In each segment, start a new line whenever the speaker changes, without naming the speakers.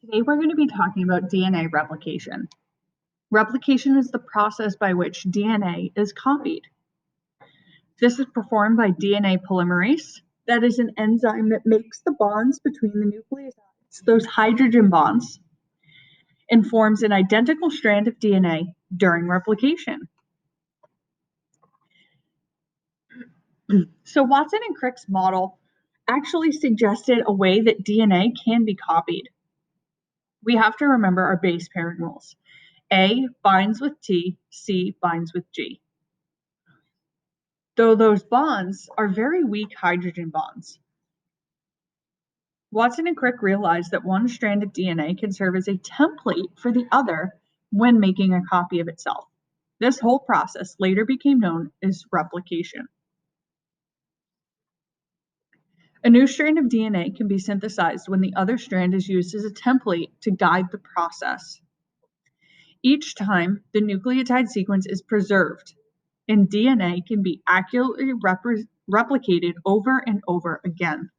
Today we're going to be talking about DNA replication. Replication is the process by which DNA is copied. This is performed by DNA polymerase. That is an enzyme that makes the bonds between the nucleotides, those hydrogen bonds, and forms an identical strand of DNA during replication. So Watson and Crick's model actually suggested a way that DNA can be copied. We have to remember our base pairing rules. A binds with T, C binds with G. Though those bonds are very weak hydrogen bonds. Watson and Crick realized that one strand of DNA can serve as a template for the other when making a copy of itself. This whole process later became known as replication. A new strand of DNA can be synthesized when the other strand is used as a template to guide the process. Each time, the nucleotide sequence is preserved, and DNA can be accurately replicated over and over again.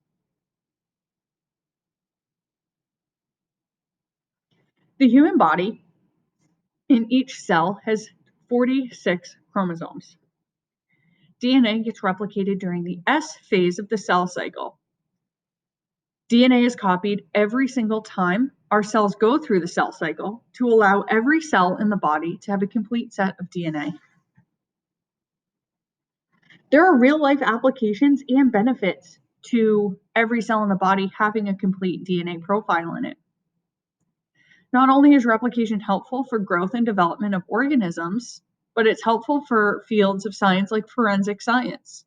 The human body in each cell has 46 chromosomes. DNA gets replicated during the S phase of the cell cycle. DNA is copied every single time our cells go through the cell cycle to allow every cell in the body to have a complete set of DNA. There are real-life applications and benefits to every cell in the body having a complete DNA profile in it. Not only is replication helpful for growth and development of organisms, but it's helpful for fields of science like forensic science.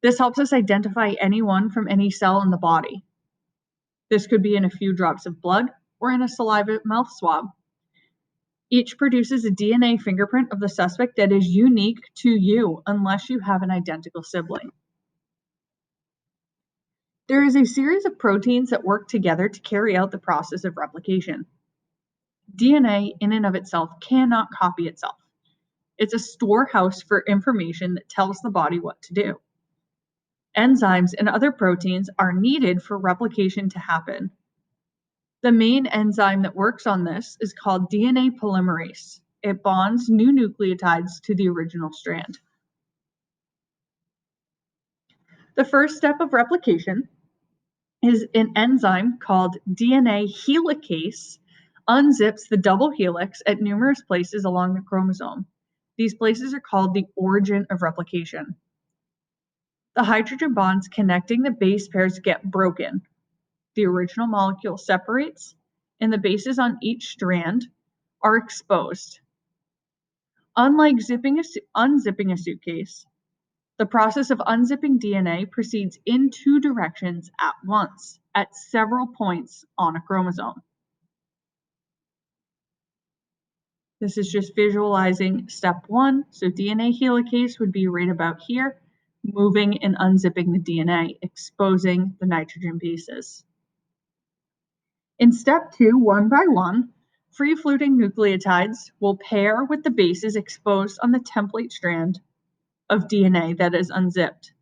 This helps us identify anyone from any cell in the body. This could be in a few drops of blood or in a saliva mouth swab. Each produces a DNA fingerprint of the suspect that is unique to you unless you have an identical sibling. There is a series of proteins that work together to carry out the process of replication. DNA in and of itself cannot copy itself. It's a storehouse for information that tells the body what to do. Enzymes and other proteins are needed for replication to happen. The main enzyme that works on this is called DNA polymerase. It bonds new nucleotides to the original strand. The first step of replication is an enzyme called DNA helicase unzips the double helix at numerous places along the chromosome. These places are called the origin of replication. The hydrogen bonds connecting the base pairs get broken. The original molecule separates, and the bases on each strand are exposed. Unlike unzipping a suitcase, the process of unzipping DNA proceeds in two directions at once, at several points on a chromosome. This is just visualizing step one. So DNA helicase would be right about here, moving and unzipping the DNA, exposing the nitrogen bases. In step two, one by one, free-floating nucleotides will pair with the bases exposed on the template strand of DNA that is unzipped.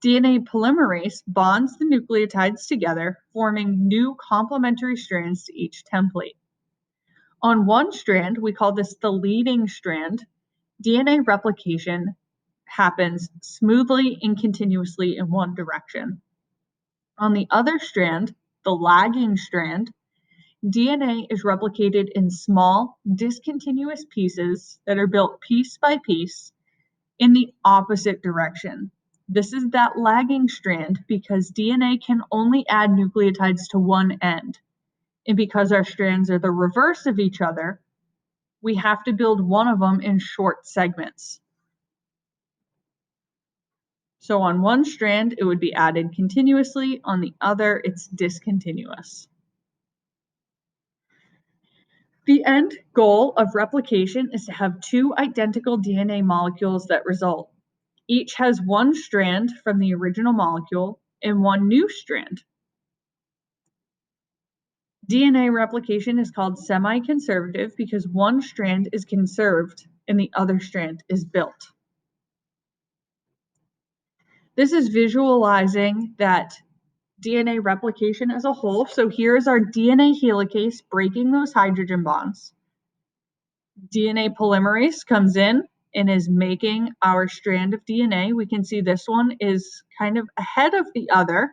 DNA polymerase bonds the nucleotides together, forming new complementary strands to each template. On one strand, we call this the leading strand, DNA replication happens smoothly and continuously in one direction. On the other strand, the lagging strand, DNA is replicated in small, discontinuous pieces that are built piece by piece in the opposite direction. This is that lagging strand because DNA can only add nucleotides to one end. And because our strands are the reverse of each other, we have to build one of them in short segments. So on one strand, it would be added continuously. On the other, it's discontinuous. The end goal of replication is to have two identical DNA molecules that result. Each has one strand from the original molecule and one new strand. DNA replication is called semi-conservative because one strand is conserved and the other strand is built. This is visualizing that DNA replication as a whole. So here's our DNA helicase breaking those hydrogen bonds. DNA polymerase comes in and is making our strand of DNA. We can see this one is kind of ahead of the other,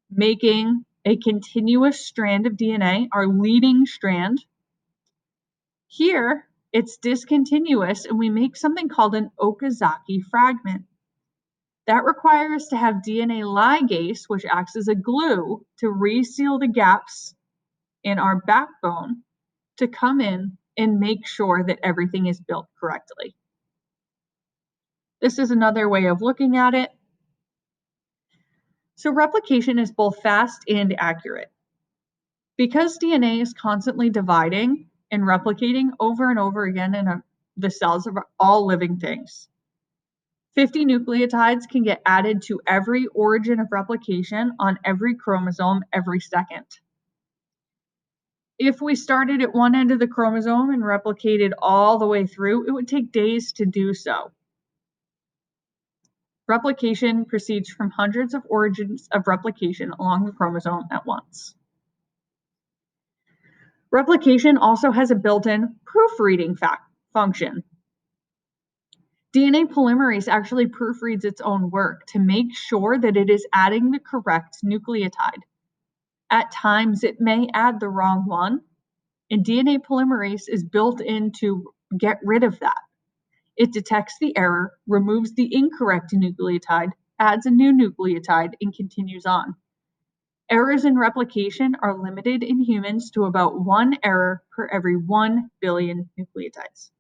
making a continuous strand of DNA, our leading strand. Here, it's discontinuous, and we make something called an Okazaki fragment. That requires to have DNA ligase, which acts as a glue, to reseal the gaps in our backbone to come in and make sure that everything is built correctly. This is another way of looking at it. So replication is both fast and accurate. Because DNA is constantly dividing and replicating over and over again in the cells of all living things, 50 nucleotides can get added to every origin of replication on every chromosome every second. If we started at one end of the chromosome and replicated all the way through, it would take days to do so. Replication proceeds from hundreds of origins of replication along the chromosome at once. Replication also has a built-in proofreading function. DNA polymerase actually proofreads its own work to make sure that it is adding the correct nucleotide. At times, it may add the wrong one, and DNA polymerase is built in to get rid of that. It detects the error, removes the incorrect nucleotide, adds a new nucleotide, and continues on. Errors in replication are limited in humans to about 1 error per every 1 billion nucleotides.